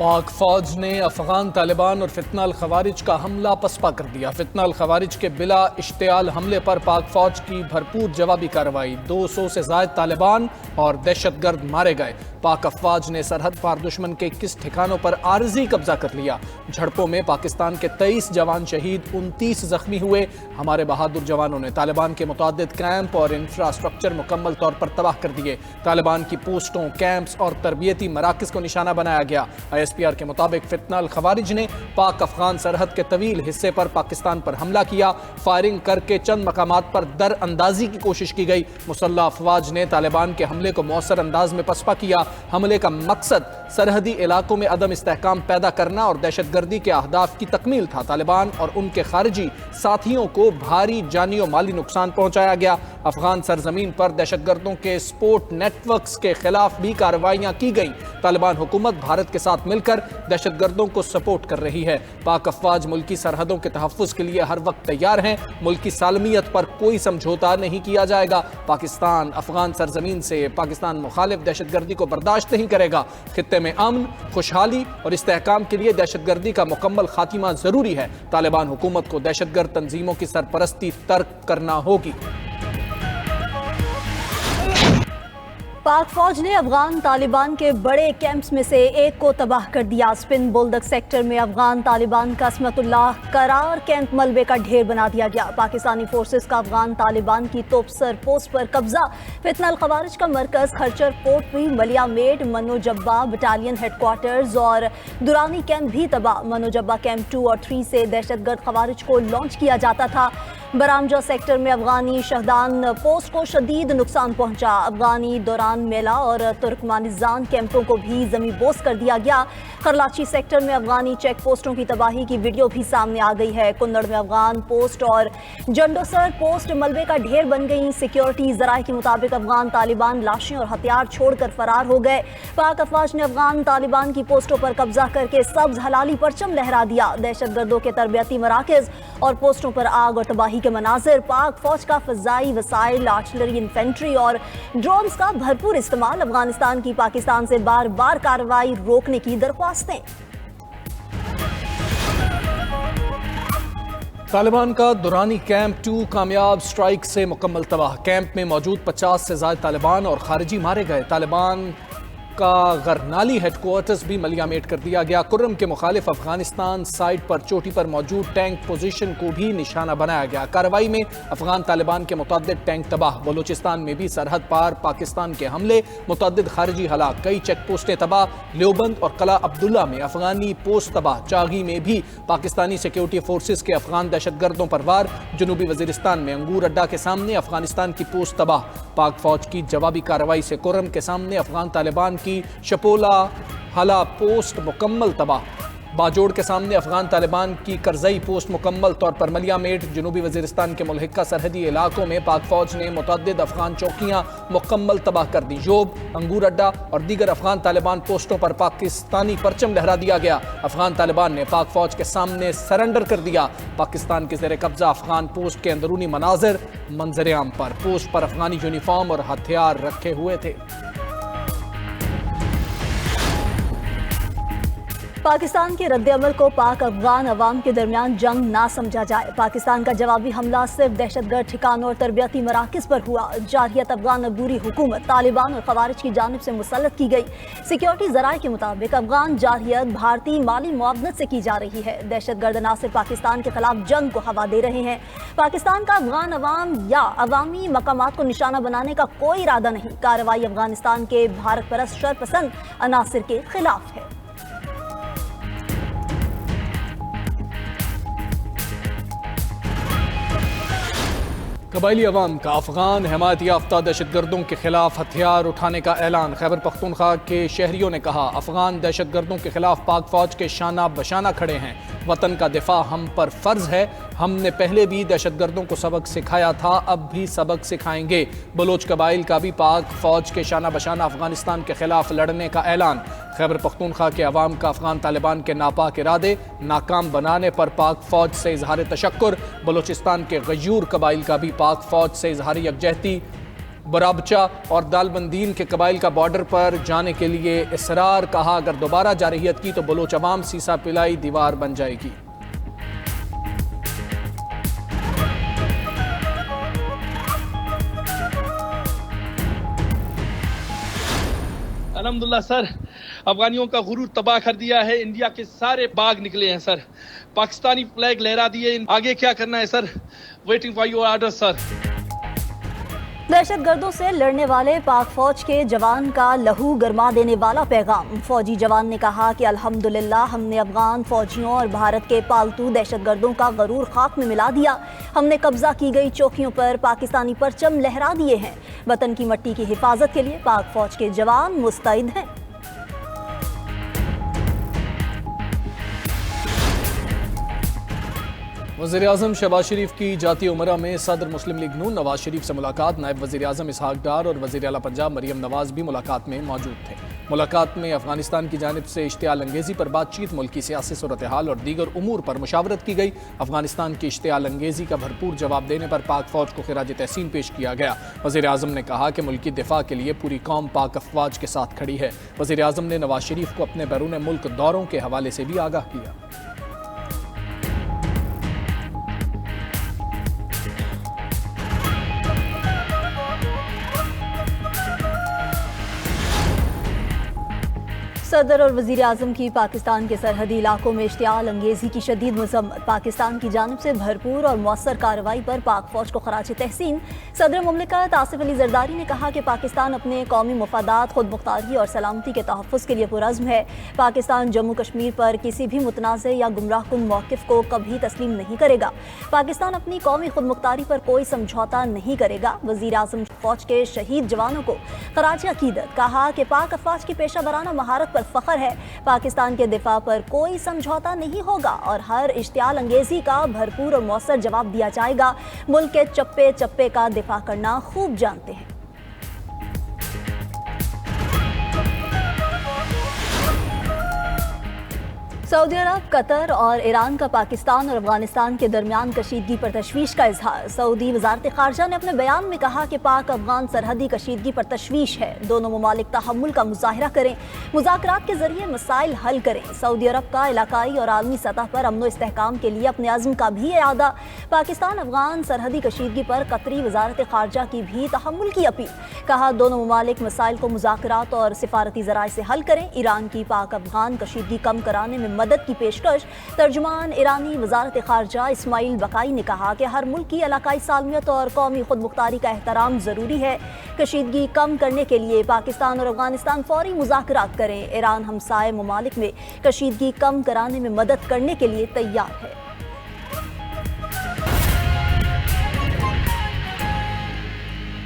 پاک فوج نے افغان طالبان اور فتنہ الخوارج کا حملہ پسپا کر دیا۔ فتنہ الخوارج کے بلا اشتعال حملے پر پاک فوج کی بھرپور جوابی کارروائی، 200 سے زائد طالبان اور دہشت گرد مارے گئے۔ پاک افواج نے سرحد پار دشمن کے 21 ٹھکانوں پر عارضی قبضہ کر لیا۔ جھڑپوں میں پاکستان کے 23 جوان شہید، 29 زخمی ہوئے۔ ہمارے بہادر جوانوں نے طالبان کے متعدد کیمپ اور انفراسٹرکچر مکمل طور پر تباہ کر دیے۔ طالبان کی پوسٹوں، کیمپس اور تربیتی مراکز کو نشانہ بنایا گیا۔ ISPR کے مطابق فتنہ الخوارج نے پاک افغان سرحد کے طویل حصے پر پاکستان پر حملہ کیا۔ فائرنگ کر کے چند مقامات پر در اندازی کی کوشش کی گئی۔ مسلح افواج نے طالبان کے حملے کو مؤثر انداز میں پسپا کیا۔ حملے کا مقصد سرحدی علاقوں میں عدم استحکام پیدا کرنا اور دہشت گردی کے اہداف کی تکمیل تھا۔ طالبان اور ان کے خارجی ساتھیوں کو بھاری جانی و مالی نقصان پہنچایا گیا۔ افغان سرزمین پر دہشت گردوں کے سپورٹ نیٹ ورکس کے خلاف بھی کارروائیاں کی گئیں۔ طالبان حکومت بھارت کے ساتھ مل کر دہشت گردوں کو سپورٹ کر رہی ہے۔ پاک افواج ملکی سرحدوں کے تحفظ کے لیے ہر وقت تیار ہیں۔ ملکی سالمیت پر کوئی سمجھوتا نہیں کیا جائے گا۔ پاکستان افغان سرزمین سے پاکستان مخالف دہشت گردی کو برداشت نہیں کرے گا۔ خطے میں امن، خوشحالی اور استحکام کے لیے دہشت گردی کا مکمل خاتمہ ضروری ہے۔ طالبان حکومت کو دہشت گرد تنظیموں کی سرپرستی ترک کرنا ہوگی۔ پاک فوج نے افغان طالبان کے بڑے کیمپس میں سے ایک کو تباہ کر دیا۔ سپن بولدک سیکٹر میں افغان طالبان کا عصمت اللہ قرار کیمپ ملبے کا ڈھیر بنا دیا گیا۔ پاکستانی فورسز کا افغان طالبان کی توپسر پوسٹ پر قبضہ۔ فتنہ الخوارج کا مرکز خرچر پورٹ بھی، ملیا میڈ، منو جبہ بٹالین ہیڈ کوارٹرز اور دورانی کیمپ بھی تباہ۔ منو جبہ کیمپ 2 اور 3 سے دہشت گرد خوارج کو لانچ کیا جاتا تھا۔ برامجہ سیکٹر میں افغانی شہدان پوسٹ کو شدید نقصان پہنچا۔ افغانی دوران میلہ اور ترکمانستان کیمپوں کو بھی زمیں بوس کر دیا گیا۔ خرلاچی سیکٹر میں افغانی چیک پوسٹوں کی تباہی کی ویڈیو بھی سامنے آ گئی ہے۔ کنڑ میں افغان پوسٹ اور جنڈوسر پوسٹ ملبے کا ڈھیر بن گئی۔ سیکیورٹی ذرائع کے مطابق افغان طالبان لاشیں اور ہتھیار چھوڑ کر فرار ہو گئے۔ پاک افواج نے افغان طالبان کی پوسٹوں پر قبضہ کر کے سبز ہلالی پرچم لہرا دیا۔ دہشت گردوں کے تربیتی مراکز اور پوسٹوں پر آگ اور تباہی کے مناظر۔ پاک فوج کا فضائی وسائل، آرٹلری، انفینٹری اور ڈرونز کا بھرپور استعمال۔ افغانستان کی پاکستان سے بار بار کارروائی روکنے کی درخواستیں۔ طالبان کا دورانی کیمپ 2 کامیاب سٹرائک سے مکمل تباہ۔ کیمپ میں موجود 50 سے زائد طالبان اور خارجی مارے گئے۔ طالبان کا غرنالی ہیڈ کوارٹرز بھی ملیا میٹ کر دیا گیا۔ کرم کے مخالف افغانستان سائٹ پر چوٹی پر موجود ٹینک پوزیشن کو بھی نشانہ بنایا گیا۔ کارروائی میں افغان طالبان کے متعدد ٹینک تباہ۔ بلوچستان میں بھی سرحد پار پاکستان کے حملے، متعدد خارجی ہلاک، کئی چیک پوسٹیں تباہ۔ لیوبند اور قلعہ عبداللہ میں افغانی پوسٹ تباہ۔ چاغی میں بھی پاکستانی سیکیورٹی فورسز کے افغان دہشت گردوں پر وار۔ جنوبی وزیرستان میں انگور اڈا کے سامنے افغانستان کی پوسٹ تباہ۔ پاک فوج کی جوابی کارروائی سے کرم کے سامنے افغان طالبان کی شپولا ہلا پوسٹ مکمل تباہ۔ باجوڑ کے سامنے افغان طالبان کی کرزئی پوسٹ مکمل طور پر ملیا میٹ۔ جنوبی وزیرستان کے ملحقہ سرحدی علاقوں میں پاک فوج نے متعدد افغان چوکیاں مکمل تباہ کر دی۔ یوب، انگور اڈا اور دیگر افغان طالبان پوسٹوں پر پاکستانی پرچم لہرا دیا گیا۔ افغان طالبان نے پاک فوج کے سامنے سرنڈر کر دیا۔ پاکستان کے زیر قبضہ افغان پوسٹ کے اندرونی مناظر منظر عام پر۔ پوسٹ پر افغانی یونیفارم اور ہتھیار رکھے ہوئے تھے۔ پاکستان کے رد عمل کو پاک افغان عوام کے درمیان جنگ نہ سمجھا جائے۔ پاکستان کا جوابی حملہ صرف دہشت گرد ٹھکانوں اور تربیتی مراکز پر ہوا۔ جارحیت افغان عبوری حکومت طالبان اور خوارج کی جانب سے مسلط کی گئی۔ سیکیورٹی ذرائع کے مطابق افغان جارحیت بھارتی مالی معاونت سے کی جا رہی ہے۔ دہشت گرد عناصر پاکستان کے خلاف جنگ کو ہوا دے رہے ہیں۔ پاکستان کا افغان عوام یا عوامی مقامات کو نشانہ بنانے کا کوئی ارادہ نہیں۔ کارروائی افغانستان کے بھارت پرست شرپسند عناصر کے خلاف ہے۔ قبائلی عوام کا افغان حمایت یافتہ دہشت گردوں کے خلاف ہتھیار اٹھانے کا اعلان۔ خیبر پختونخوا کے شہریوں نے کہا، افغان دہشت گردوں کے خلاف پاک فوج کے شانہ بشانہ کھڑے ہیں۔ وطن کا دفاع ہم پر فرض ہے۔ ہم نے پہلے بھی دہشت گردوں کو سبق سکھایا تھا، اب بھی سبق سکھائیں گے۔ بلوچ قبائل کا بھی پاک فوج کے شانہ بشانہ افغانستان کے خلاف لڑنے کا اعلان۔ خیبر پختونخوا کے عوام کا افغان طالبان کے ناپاک ارادے ناکام بنانے پر پاک فوج سے اظہار تشکر۔ بلوچستان کے غیور قبائل کا بھی پاک فوج سے اظہار یکجہتی برابچہ اور دالبندین کے قبائل کا بارڈر پر جانے کے لیے اصرار، کہا اگر دوبارہ جارحیت کی تو بلوچ عوام سیسا پلائی دیوار بن جائے گی۔ الحمدللہ سر، افغانیوں کا غرور تباہ کر دیا ہے، انڈیا کے سارے باغ نکلے ہیں سر، پاکستانی فلیگ لہرا دیے، آگے کیا کرنا ہے سر؟ ویٹنگ فار یور آرڈر سر۔ دہشت گردوں سے لڑنے والے پاک فوج کے جوان کا لہو گرما دینے والا پیغام۔ فوجی جوان نے کہا کہ الحمدللہ ہم نے افغان فوجیوں اور بھارت کے پالتو دہشت گردوں کا غرور خاک میں ملا دیا، ہم نے قبضہ کی گئی چوکیوں پر پاکستانی پرچم لہرا دیے ہیں، وطن کی مٹی کی حفاظت کے لیے پاک فوج کے جوان مستعد ہیں۔ وزیراعظم شہباز شریف کی جاتی عمرہ میں صدر مسلم لیگ نون نواز شریف سے ملاقات، نائب وزیر اعظم اسحاق ڈار اور وزیر اعلیٰ پنجاب مریم نواز بھی ملاقات میں موجود تھے۔ ملاقات میں افغانستان کی جانب سے اشتعال انگیزی پر بات چیت، ملکی سیاسی صورتحال اور دیگر امور پر مشاورت کی گئی۔ افغانستان کی اشتعال انگیزی کا بھرپور جواب دینے پر پاک فوج کو خراج تحسین پیش کیا گیا۔ وزیر اعظم نے کہا کہ ملکی دفاع کے لیے پوری قوم پاک افواج کے ساتھ کھڑی ہے۔ وزیر اعظم نے نواز شریف کو اپنے بیرون ملک دوروں کے حوالے سے بھی آگاہ کیا۔ صدر اور وزیر اعظم کی پاکستان کے سرحدی علاقوں میں اشتعال انگیزی کی شدید مذمت، پاکستان کی جانب سے بھرپور اور مؤثر کارروائی پر پاک فوج کو خراج تحسین۔ صدر مملکت آصف علی زرداری نے کہا کہ پاکستان اپنے قومی مفادات، خود مختاری اور سلامتی کے تحفظ کے لیے پرعزم ہے۔ پاکستان جموں کشمیر پر کسی بھی متنازع یا گمراہ کن موقف کو کبھی تسلیم نہیں کرے گا۔ پاکستان اپنی قومی خود مختاری پر کوئی سمجھوتا نہیں کرے گا۔ وزیر اعظم فوج کے شہید جوانوں کو خراج عقیدت، کہا کہ پاک افواج کی پیشہ ورانہ مہارت پر فخر ہے، پاکستان کے دفاع پر کوئی سمجھوتا نہیں ہوگا اور ہر اشتعال انگیزی کا بھرپور اور مؤثر جواب دیا جائے گا۔ ملک کے چپے چپے کا دفاع کرنا خوب جانتے ہیں۔ سعودی عرب، قطر اور ایران کا پاکستان اور افغانستان کے درمیان کشیدگی پر تشویش کا اظہار۔ سعودی وزارت خارجہ نے اپنے بیان میں کہا کہ پاک افغان سرحدی کشیدگی پر تشویش ہے، دونوں ممالک تحمل کا مظاہرہ کریں، مذاکرات کے ذریعے مسائل حل کریں۔ سعودی عرب کا علاقائی اور عالمی سطح پر امن و استحکام کے لیے اپنے عزم کا بھی اعادہ۔ پاکستان افغان سرحدی کشیدگی پر قطری وزارت خارجہ کی بھی تحمل کی اپیل، کہا دونوں ممالک مسائل کو مذاکرات اور سفارتی ذرائع سے حل کریں۔ ایران کی پاک افغان کشیدگی کم کرانے میں مدد کی پیشکش۔ ترجمان ایرانی وزارت خارجہ اسماعیل بقائی نے کہا کہ ہر ملک کی علاقائی سالمیت اور قومی خود مختاری کا احترام ضروری ہے۔ کشیدگی کم کرنے کے لیے پاکستان اور افغانستان فوری مذاکرات کریں۔ ایران ہمسائے ممالک میں کشیدگی کم کرانے میں مدد کرنے کے لیے تیار ہے۔